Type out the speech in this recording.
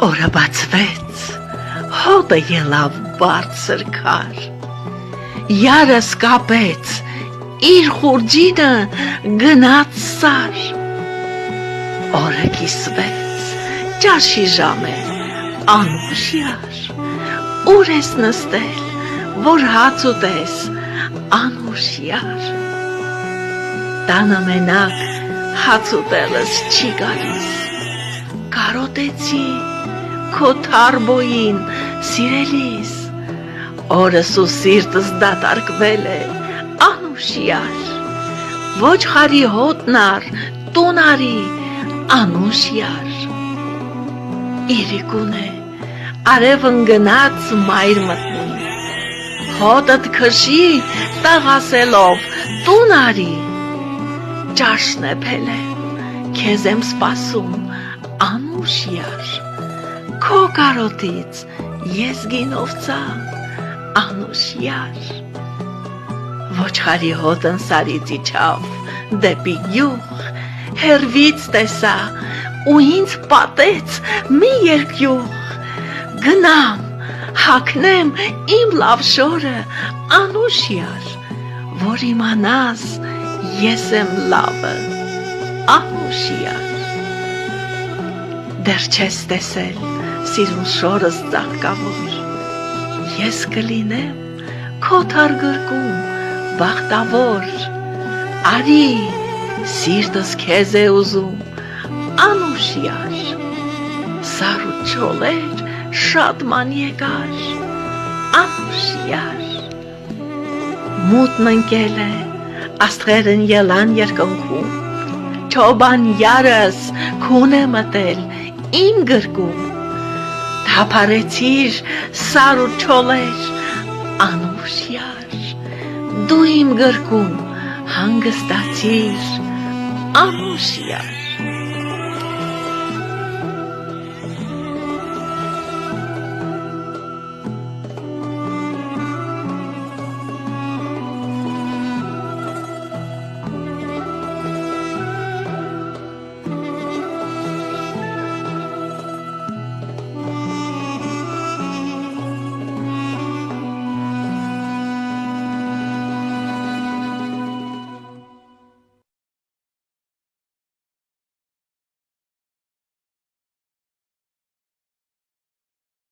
Օրը բացվեց, հոտը ելավ բարձր քար, յարը սկապեց, իր խուրջինը գնաց սար, օրը կիսվեց, ճաշի ժամ է, անուշ յար, ուր ես նստել, որ հաց ուտես, անուշ յար, տանը մենակ հաց ուտելս չի գալիս, կարոտեցի քո թարբոյին սիրելիս, օրս ու սիրտս դատարկվել է, անուշ յար, ոչխարի հոտն առ, տուն արի, անուշ յար, իրիկուն է, արևն գնաց մայր մտնի, հոտդ քշի տաղասելով, տուն արի, ճաշն է փելեմ, քեզ եմ սպասում, անուշ յար, քո կարոտից ես գինով ծամ, անուշ յար, ոչխարի հոտն սարից իջավ դեպի գյուղ, հեռվից տեսա ու ինձ պատեց մի երկյուղ, գնամ, հագնեմ իմ լավ շորը, անուշ յար, որ իմանաս ես եմ լավը, անուշ յար, դեռ չես տեսել սիրուն շորս ծաղկավոր, ես կլինեմ քո թարգրկում բախտավոր, արի սիրտս քեզ է ուզում, անուշ յար, սար ու չոլեր շադման եկար, անուշ յար, մութն ընկել է, աստղերն ելան երկնքում, չոբան յարս քուն է մտել իմ գրկում, թափարեցիր սար ու չոլեր, անուշ յար, դու իմ գրկում հանգստացիր, անուշ յար,